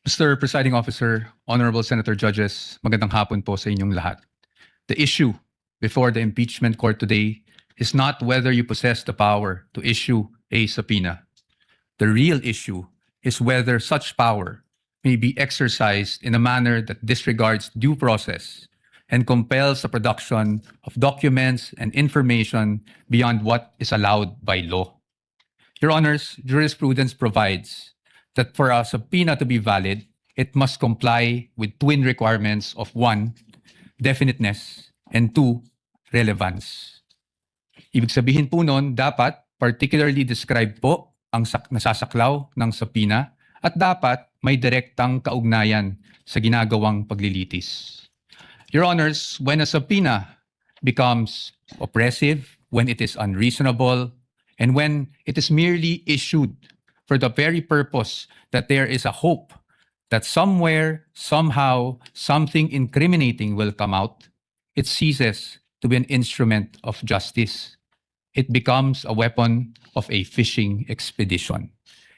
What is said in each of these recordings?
Mr. Presiding Officer, Honorable Senator Judges, magandang hapon po sa inyong lahat. The issue before the impeachment court today is not whether you possess the power to issue a subpoena. The real issue is whether such power may be exercised in a manner that disregards due process and compels the production of documents and information beyond what is allowed by law. Your Honors, jurisprudence provides that for a subpoena to be valid, it must comply with twin requirements of 1, definiteness, and 2, relevance. Ibig sabihin po nun, dapat particularly describe po ang nasasaklaw ng subpoena at dapat may direktang kaugnayan sa ginagawang paglilitis. Your Honors, when a subpoena becomes oppressive, when it is unreasonable, and when it is merely issued for the very purpose that there is a hope that somewhere, somehow, something incriminating will come out, it ceases to be an instrument of justice. It becomes a weapon of a fishing expedition.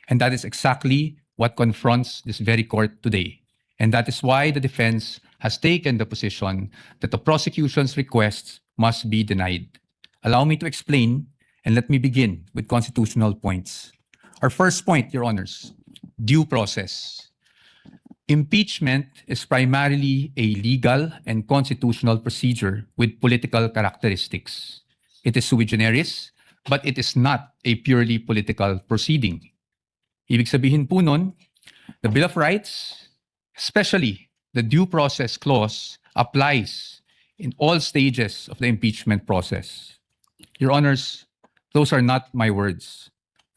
And that is exactly what confronts this very court today. And that is why the defense has taken the position that the prosecution's requests must be denied. Allow me to explain, and let me begin with constitutional points. Our first point, Your Honors, due process. Impeachment is primarily a legal and constitutional procedure with political characteristics. It is sui generis, but it is not a purely political proceeding. Ibig sabihin po nun, the Bill of Rights, especially the due process clause, applies in all stages of the impeachment process. Your Honors, those are not my words.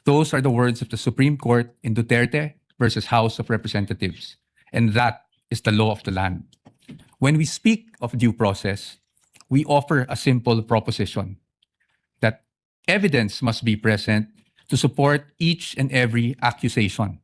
Those are the words of the Supreme Court in Duterte versus House of Representatives. And that is the law of the land. When we speak of due process, we offer a simple proposition that evidence must be present to support each and every accusation.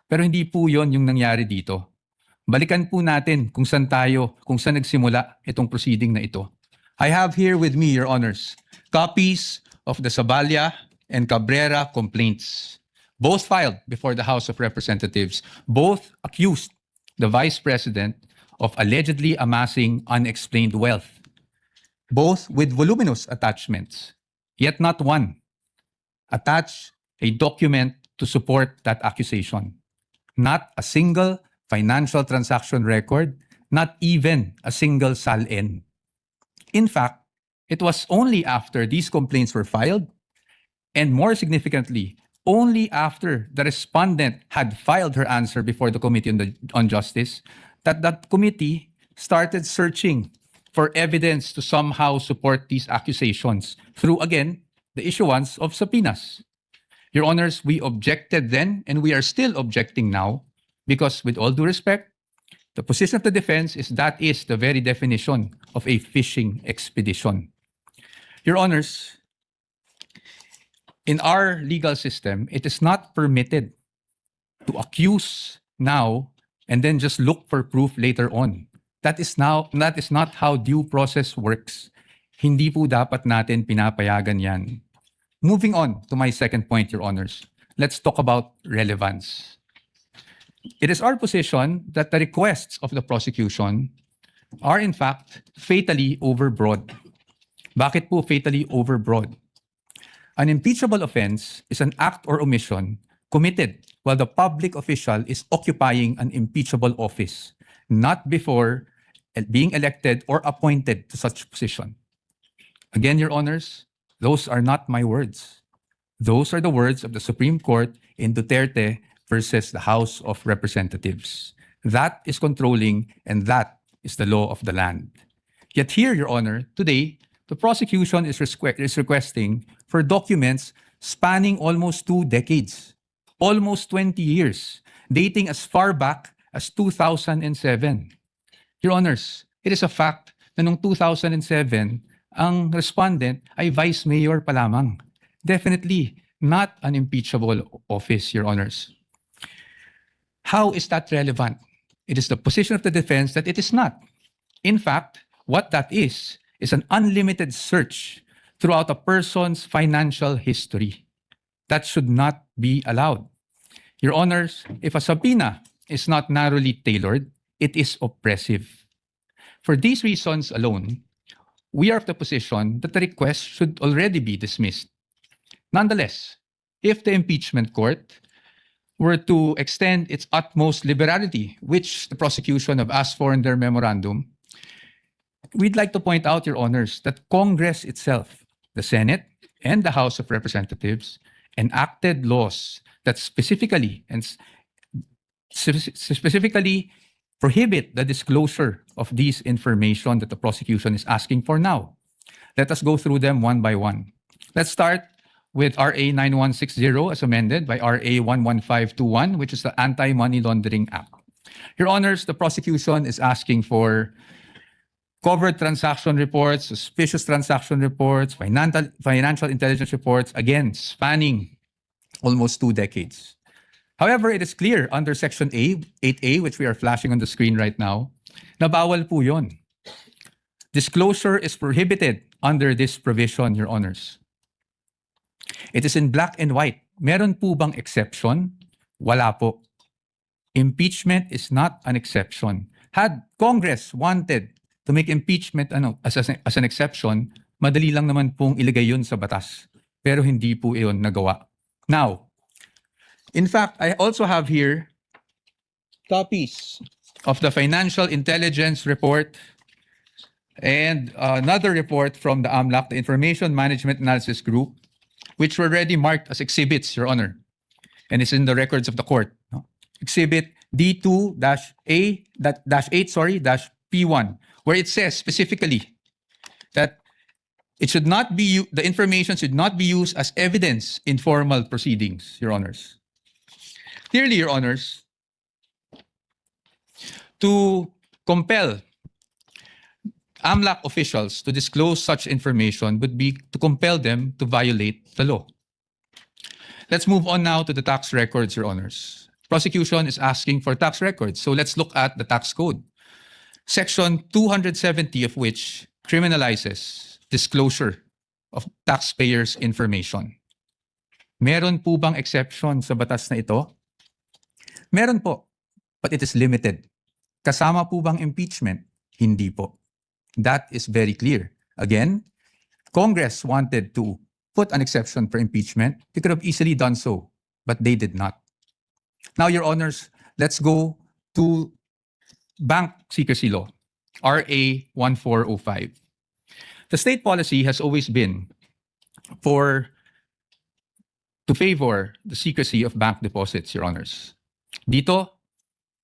Pero hindi po yon yung nangyari dito. Balikan po natin kung saan nagsimula itong proceeding na ito. I have here with me, Your Honors, copies of the Saballa and Cabrera complaints, both filed before the House of Representatives, both accused the Vice President of allegedly amassing unexplained wealth, both with voluminous attachments, yet not one attached a document to support that accusation. Not a single financial transaction record, not even a single SALN. In fact, it was only after these complaints were filed, and more significantly, only after the respondent had filed her answer before the Committee on Justice, that committee started searching for evidence to somehow support these accusations through, again, the issuance of subpoenas. Your Honors, we objected then, and we are still objecting now, because with all due respect, the position of the defense is that is the very definition of a fishing expedition. Your Honors, in our legal system, it is not permitted to accuse now and then just look for proof later on. That is not how due process works. Hindi po dapat natin pinapayagan yan. Moving on to my second point, Your Honors, let's talk about relevance. It is our position that the requests of the prosecution are in fact fatally overbroad. Bakit po fatally overbroad? An impeachable offense is an act or omission committed while the public official is occupying an impeachable office, not before being elected or appointed to such position. Again, Your Honors, those are not my words. Those are the words of the Supreme Court in Duterte versus the House of Representatives. That is controlling, and that is the law of the land. Yet here, Your Honor, today, the prosecution is requesting for documents spanning almost 2 decades, almost 20 years, dating as far back as 2007. Your Honors, it is a fact na noong 2007, ang respondent ay vice mayor pa lamang. Definitely not an impeachable office, Your Honors. How is that relevant? It is the position of the defense that it is not. In fact, what that is an unlimited search throughout a person's financial history. That should not be allowed. Your Honors, if a subpoena is not narrowly tailored, it is oppressive. For these reasons alone, we are of the position that the request should already be dismissed. Nonetheless, if the impeachment court were to extend its utmost liberality, which the prosecution have asked for in their memorandum, we'd like to point out, Your Honors, that Congress itself, the Senate and the House of Representatives, enacted laws that specifically prohibit the disclosure of these information that the prosecution is asking for now. Let us go through them one by one. Let's start with RA 9160 as amended by RA 11521, which is the Anti-Money Laundering Act. Your Honors, the prosecution is asking for covered transaction reports, suspicious transaction reports, financial intelligence reports, again, spanning almost 2 decades. However, it is clear under Section 8A, which we are flashing on the screen right now, na bawal po yun. Disclosure is prohibited under this provision, Your Honors. It is in black and white. Meron po bang exception? Wala po. Impeachment is not an exception. Had Congress wanted to make impeachment as an exception, madali lang naman pong ilagay yun sa batas. Pero hindi po iyon nagawa. Now, in fact, I also have here copies of the Financial Intelligence Report and another report from the AMLAC, the Information Management Analysis Group, which were already marked as exhibits, Your Honor. And it's in the records of the court. Exhibit D2-8-P1, where it says specifically that it should not be, the information should not be used as evidence in formal proceedings, Your Honors. Clearly, Your Honors, to compel AMLAC officials to disclose such information would be to compel them to violate the law. Let's move on now to the tax records, Your Honors. Prosecution is asking for tax records, so let's look at the tax code. Section 270 of which criminalizes disclosure of taxpayers' information. Meron po bang exception sa batas na ito? Meron po, but it is limited. Kasama po bang impeachment? Hindi po. That is very clear. Again, Congress wanted to put an exception for impeachment. They could have easily done so, but they did not. Now, Your Honors, let's go to Bank Secrecy Law, RA 1405. The state policy has always been to favor the secrecy of bank deposits, Your Honors. Dito,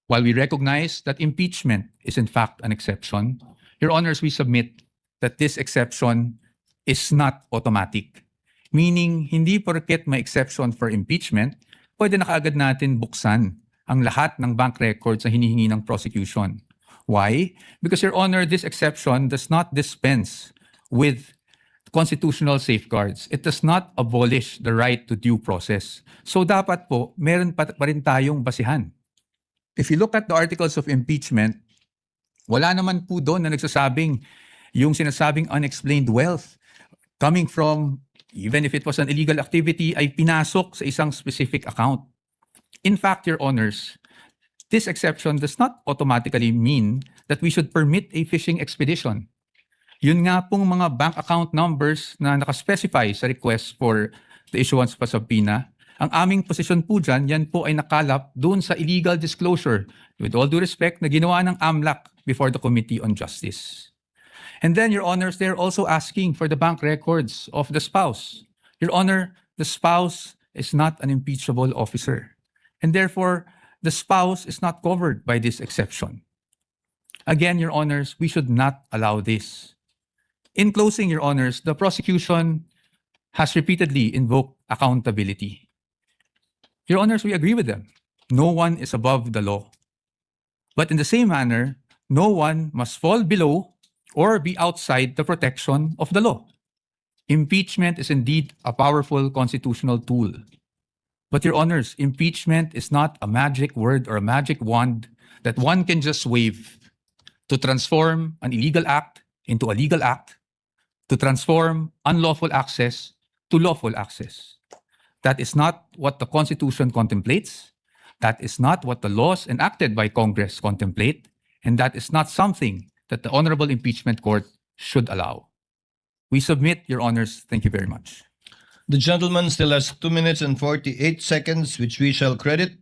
while we recognize that impeachment is in fact an exception, Your Honors, we submit that this exception is not automatic. Meaning, hindi porket may exception for impeachment, pwede na kaagad natin buksan ang lahat ng bank records na hinihingi ng prosecution. Why? Because, Your Honor, this exception does not dispense with constitutional safeguards. It does not abolish the right to due process. So dapat po, meron pa rin tayong basihan. If you look at the articles of impeachment, wala naman po doon na nagsasabing yung sinasabing unexplained wealth coming from, even if it was an illegal activity, ay pinasok sa isang specific account. In fact, Your Honors, this exception does not automatically mean that we should permit a fishing expedition. Yun nga pong mga bank account numbers na nakaspecify sa request for the issuance of a subpoena, ang aming posisyon po dyan, yan po ay nakalap doon sa illegal disclosure, with all due respect, na ginawa ng AMLAC before the Committee on Justice. And then, Your Honors, they're also asking for the bank records of the spouse. Your Honor, the spouse is not an impeachable officer. And therefore, the spouse is not covered by this exception. Again, Your Honors, we should not allow this. In closing, Your Honors, the prosecution has repeatedly invoked accountability. Your Honors, we agree with them. No one is above the law. But in the same manner, no one must fall below or be outside the protection of the law. Impeachment is indeed a powerful constitutional tool. But Your Honors, impeachment is not a magic word or a magic wand that one can just wave to transform an illegal act into a legal act, to transform unlawful access to lawful access. That is not what the Constitution contemplates. That is not what the laws enacted by Congress contemplate, and that is not something that the Honorable Impeachment Court should allow. We submit, Your Honors. Thank you very much. The gentleman still has 2 minutes and 48 seconds, which we shall credit,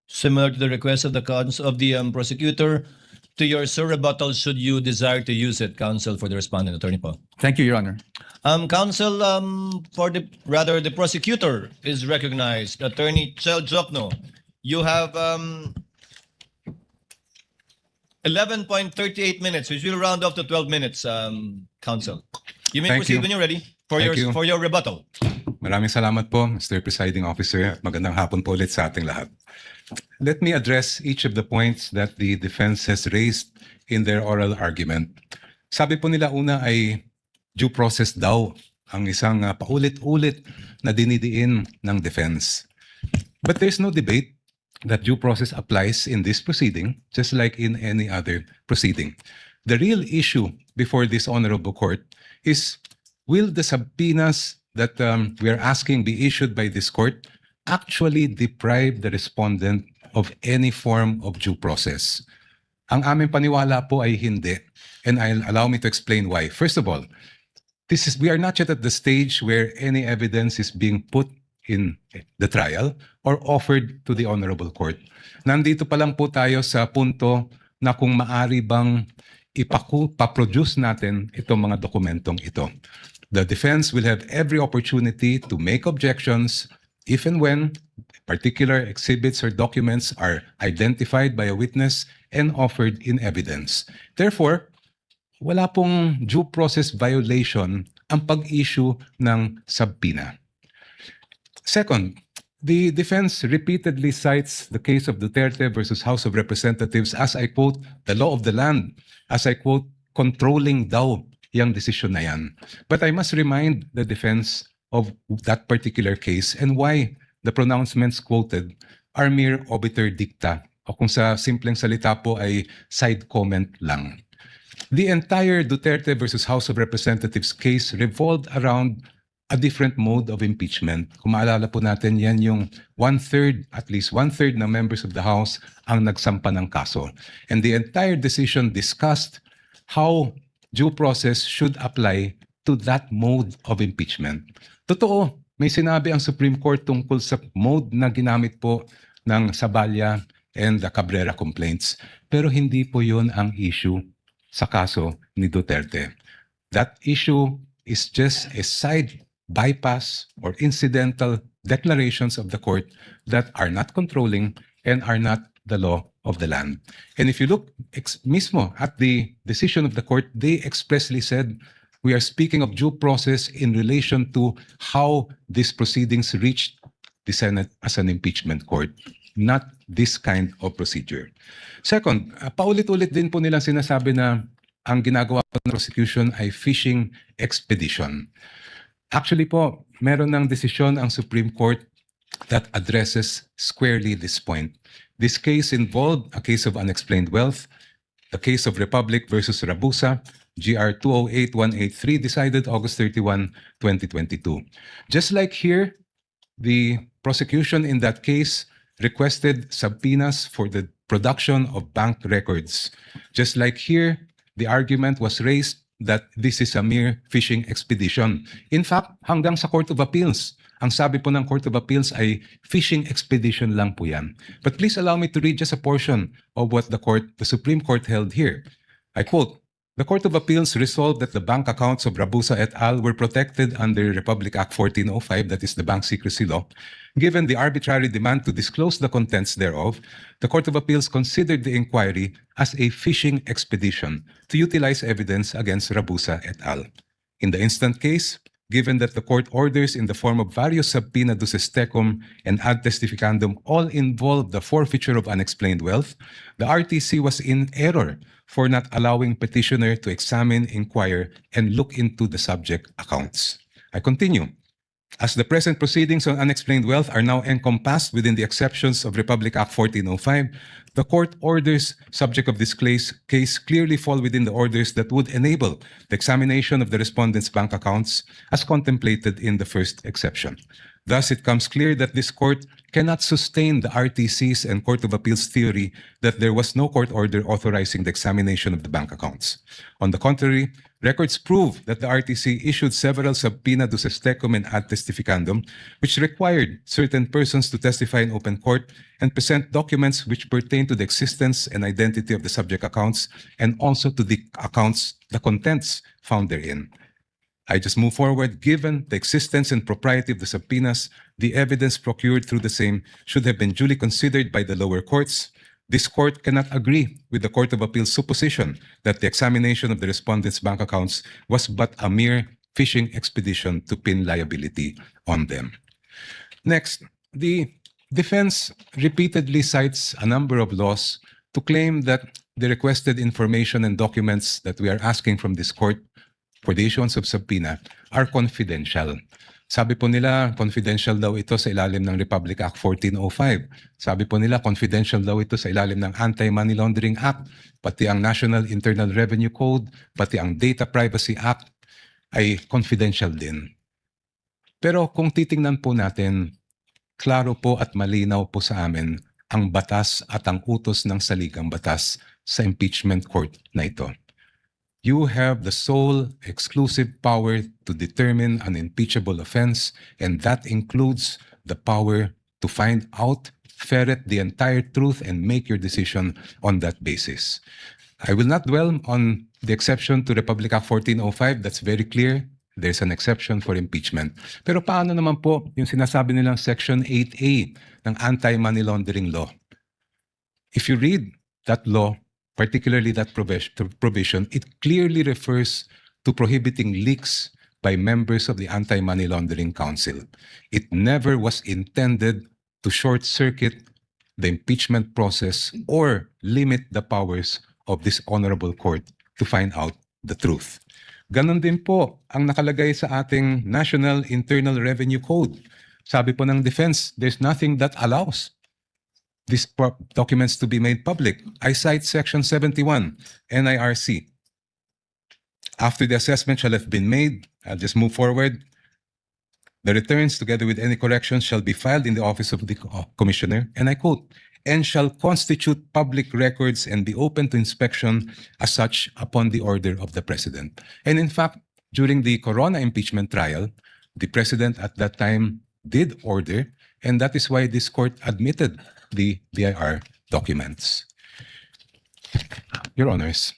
similar to the request of the prosecutor, to your rebuttal should you desire to use it, counsel, for the respondent. Attorney Paul. Thank you, Your Honor. Counsel, the prosecutor is recognized. Attorney Chel Jokno, you have 11.38 minutes, which will round off to 12 minutes, counsel. You may Thank proceed you. when you're ready for Thank you. your rebuttal. Maraming salamat po, Mr. Presiding Officer. Magandang hapon po ulit sa ating lahat. Let me address each of the points that the defense has raised in their oral argument. Sabi po nila una ay due process daw ang isang paulit-ulit na dinidiin ng defense. But there's no debate that due process applies in this proceeding, just like in any other proceeding. The real issue before this honorable court is, will the subpoenas that we are asking be issued by this court actually deprive the respondent of any form of due process? Ang aming paniwala po ay hindi. And allow me to explain why. First of all, we are not yet at the stage where any evidence is being put in the trial or offered to the honorable court. Nandito pa lang po tayo sa punto na kung maari bang ipaproduce natin itong mga dokumentong ito. The defense will have every opportunity to make objections if and when particular exhibits or documents are identified by a witness and offered in evidence. Therefore, wala pong due process violation ang pag-issue ng subpoena. Second, the defense repeatedly cites the case of Duterte versus House of Representatives as, I quote, the law of the land, as I quote, controlling daw yung desisyon na yan. But I must remind the defense of that particular case and why the pronouncements quoted are mere obiter dicta, o kung sa simpleng salita po ay side comment lang. The entire Duterte versus House of Representatives case revolved around a different mode of impeachment. Kung maalala po natin, yan yung at least one-third na members of the House ang nagsampa ng kaso. And the entire decision discussed how due process should apply to that mode of impeachment. Totoo, may sinabi ang Supreme Court tungkol sa mode na ginamit po ng Saballa and the Cabrera complaints. Pero hindi po yun ang issue sa kaso ni Duterte. That issue is just a side bypass or incidental declarations of the court that are not controlling and are not the law of the land. And if you look mismo at the decision of the court, they expressly said, we are speaking of due process in relation to how these proceedings reached the Senate as an impeachment court, not this kind of procedure. Second, paulit-ulit din po nilang sinasabi na ang ginagawa ng prosecution ay fishing expedition. Actually po, meron ng desisyon ang Supreme Court that addresses squarely this point. This case involved a case of unexplained wealth, the case of Republic versus Rabusa, GR 208183, decided August 31, 2022. Just like here, the prosecution in that case requested subpoenas for the production of bank records. Just like here, the argument was raised that this is a mere fishing expedition. In fact, hanggang sa Court of Appeals, ang sabi po ng Court of Appeals ay fishing expedition lang po yan. But please allow me to read just a portion of what the Supreme Court held here. I quote, "The Court of Appeals resolved that the bank accounts of Rabusa et al. Were protected under Republic Act 1405, that is the Bank Secrecy Law. Given the arbitrary demand to disclose the contents thereof, the Court of Appeals considered the inquiry as a fishing expedition to utilize evidence against Rabusa et al. In the instant case, given that the court orders in the form of various subpoena duces tecum and ad testificandum all involved the forfeiture of unexplained wealth, the RTC was in error for not allowing petitioner to examine, inquire, and look into the subject accounts." I continue. As the present proceedings on unexplained wealth are now encompassed within the exceptions of Republic Act 1405, the court orders subject of this case clearly fall within the orders that would enable the examination of the respondent's bank accounts as contemplated in the first exception. Thus, it comes clear that this court cannot sustain the RTC's and Court of Appeals theory that there was no court order authorizing the examination of the bank accounts. On the contrary, records prove that the RTC issued several subpoena duces tecum and ad testificandum, which required certain persons to testify in open court and present documents which pertain to the existence and identity of the subject accounts and also to the accounts, the contents found therein. I just move forward. Given the existence and propriety of the subpoenas, the evidence procured through the same should have been duly considered by the lower courts. This court cannot agree with the Court of Appeals' supposition that the examination of the respondents' bank accounts was but a mere fishing expedition to pin liability on them. Next, the defense repeatedly cites a number of laws to claim that the requested information and documents that we are asking from this court for the issuance of subpoena are confidential. Sabi po nila, confidential daw ito sa ilalim ng Republic Act 1405. Sabi po nila, confidential daw ito sa ilalim ng Anti-Money Laundering Act, pati ang National Internal Revenue Code, pati ang Data Privacy Act ay confidential din. Pero kung titingnan po natin, klaro po at malinaw po sa amin ang batas at ang utos ng saligang batas sa impeachment court na ito. You have the sole exclusive power to determine an impeachable offense, and that includes the power to find out, ferret the entire truth, and make your decision on that basis. I will not dwell on the exception to Republic Act 1405. That's very clear. There's an exception for impeachment. Pero paano naman po yung sinasabi nilang Section 8A ng Anti-Money Laundering Law? If you read that law, particularly that provision, it clearly refers to prohibiting leaks by members of the Anti-Money Laundering Council. It never was intended to short-circuit the impeachment process or limit the powers of this honorable court to find out the truth. Ganon din po ang nakalagay sa ating National Internal Revenue Code. Sabi po ng defense, there's nothing that allows these documents to be made public. I cite Section 71, NIRC. After the assessment shall have been made, I'll just move forward. The returns, together with any corrections, shall be filed in the office of the commissioner, and I quote, and shall constitute public records and be open to inspection as such upon the order of the president. And in fact, during the Corona impeachment trial, the president at that time did order, and that is why this court admitted the BIR documents. Your Honors,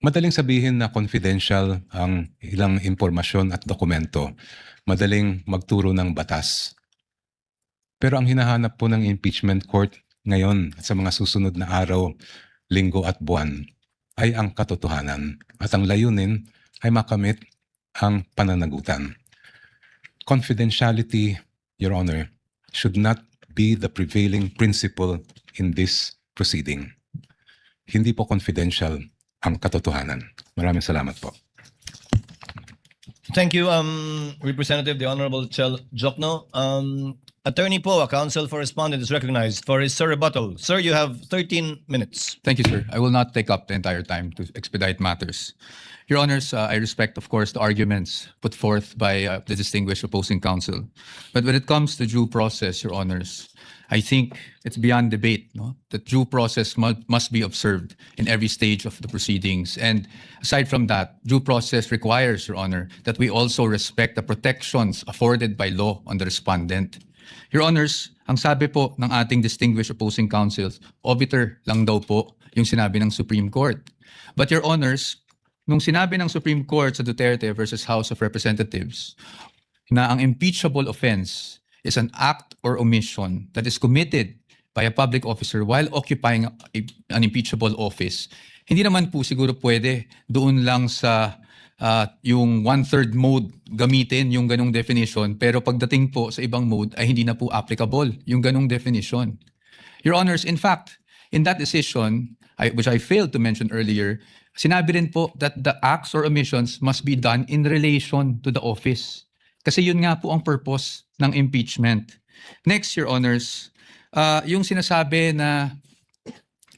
madaling sabihin na confidential ang ilang impormasyon at dokumento. Madaling magturo ng batas. Pero ang hinahanap po ng impeachment court ngayon at sa mga susunod na araw, linggo at buwan ay ang katotohanan. At ang layunin ay makamit ang pananagutan. Confidentiality, Your Honor, should not be the prevailing principle in this proceeding. Hindi po confidential ang katotohanan. Maraming salamat po. Thank you, Representative the Honorable Chel Jokno. Attorney Poa, counsel for respondent, is recognized for his rebuttal. Sir, you have 13 minutes. Thank you, sir. I will not take up the entire time to expedite matters. Your Honors, I respect, of course, the arguments put forth by the distinguished opposing counsel. But when it comes to due process, Your Honors, I think it's beyond debate, no? That due process must be observed in every stage of the proceedings. And aside from that, due process requires, Your Honor, that we also respect the protections afforded by law on the respondent. Your Honors, ang sabi po ng ating distinguished opposing counsels, obiter lang daw po yung sinabi ng Supreme Court. But Your Honors, nung sinabi ng Supreme Court sa Duterte versus House of Representatives na ang impeachable offense is an act or omission that is committed by a public officer while occupying an impeachable office, hindi naman po siguro pwede doon lang sa yung one-third mode gamitin yung ganong definition, pero pagdating po sa ibang mode ay hindi na po applicable yung ganong definition. Your Honors, in fact, in that decision, which I failed to mention earlier, sinabi rin po that the acts or omissions must be done in relation to the office. Kasi yun nga po ang purpose ng impeachment. Next, Your Honors, yung sinasabi na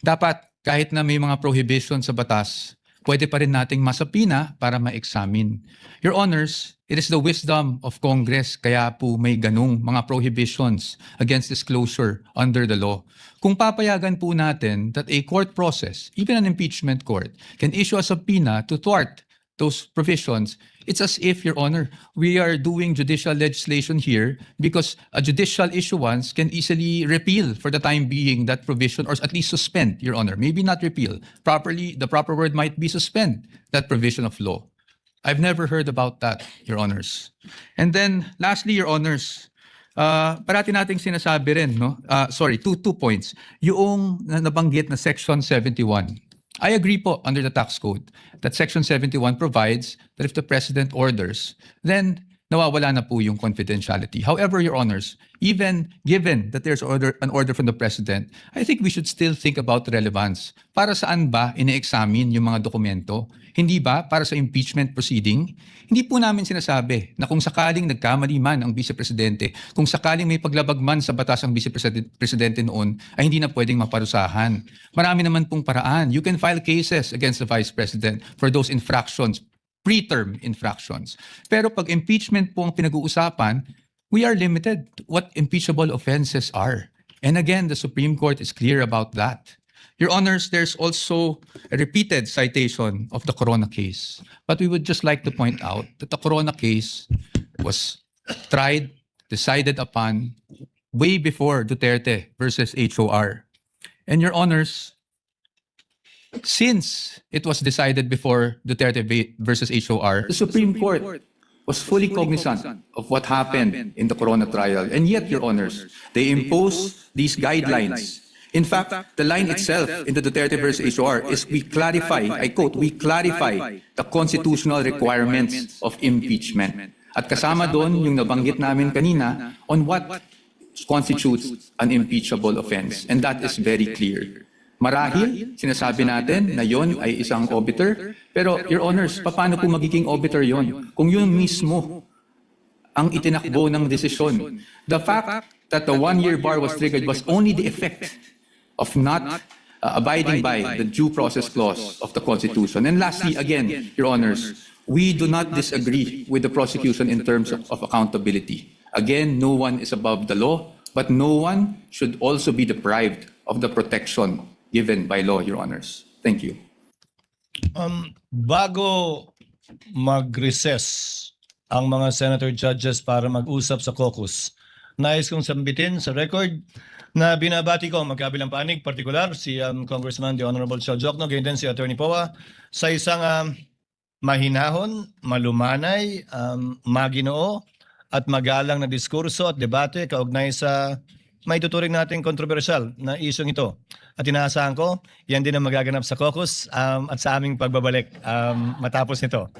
dapat kahit na may mga prohibition sa batas, pwede pa rin nating masapina para ma-examine. Your Honors, it is the wisdom of Congress kaya po may ganung mga prohibitions against disclosure under the law. Kung papayagan po natin that a court process, even an impeachment court, can issue a subpoena to thwart those provisions, it's as if, Your Honor, we are doing judicial legislation here because a judicial issuance can easily repeal for the time being that provision, or at least suspend, Your Honor. Maybe not repeal. Properly, the proper word might be suspend that provision of law. I've never heard about that, Your Honors. And then, lastly, Your Honors, parati nating sinasabi rin, no? Two points. Yung nabanggit na Section 71. I agree po under the tax code that Section 71 provides that if the President orders, then nawawala na po yung confidentiality. However, Your Honors, even given that there's an order from the President, I think we should still think about relevance. Para saan ba ine-examine yung mga dokumento? Hindi ba para sa impeachment proceeding? Hindi po namin sinasabi na kung sakaling nagkamali man ang Vice Presidente, kung sakaling may paglabag man sa batas ang Vice Presidente noon, ay hindi na pwedeng maparusahan. Marami naman pong paraan. You can file cases against the Vice President for those infractions, preterm infractions. Pero pag impeachment po ang pinag-uusapan, we are limited to what impeachable offenses are. And again, the Supreme Court is clear about that. Your Honors, there's also a repeated citation of the Corona case. But we would just like to point out that the Corona case was tried, decided upon way before Duterte versus HOR. And Your Honors, since it was decided before Duterte versus HOR, the Supreme Court was fully cognizant of what happened in the Corona trial. And yet, Your Honors, they imposed these guidelines. In fact, the line itself in the Duterte versus HOR is we clarify, I quote, we clarify the constitutional requirements of impeachment. At kasama doon yung nabanggit namin kanina on what constitutes an impeachable offense. And that is very clear. Marahil, sinasabi natin na yon ay isang obiter, pero Your Honors, paano po magiging obiter yon? Kung yun mismo ang itinakbo ng desisyon. The fact that the one-year bar was triggered was only the effect of not abiding by the due process clause of the Constitution. And lastly, again, Your Honors, we do not disagree with the prosecution in terms of accountability. Again, no one is above the law, but no one should also be deprived of the protection given by law, Your Honors. Thank you. Bago mag-recess ang mga senator judges para mag-usap sa caucus, nais kong sambitin sa record na binabati ko magkabilang panig, partikular si Congressman the Honorable Chal Jokno, ganyan din si Attorney Poa, sa isang mahinahon, malumanay, maginoo at magalang na diskurso at debate kaugnay sa may tuturing nating kontrobersyal na isyong ito. At inaasahan ko, yan din ang magaganap sa caucus at sa aming pagbabalik matapos nito.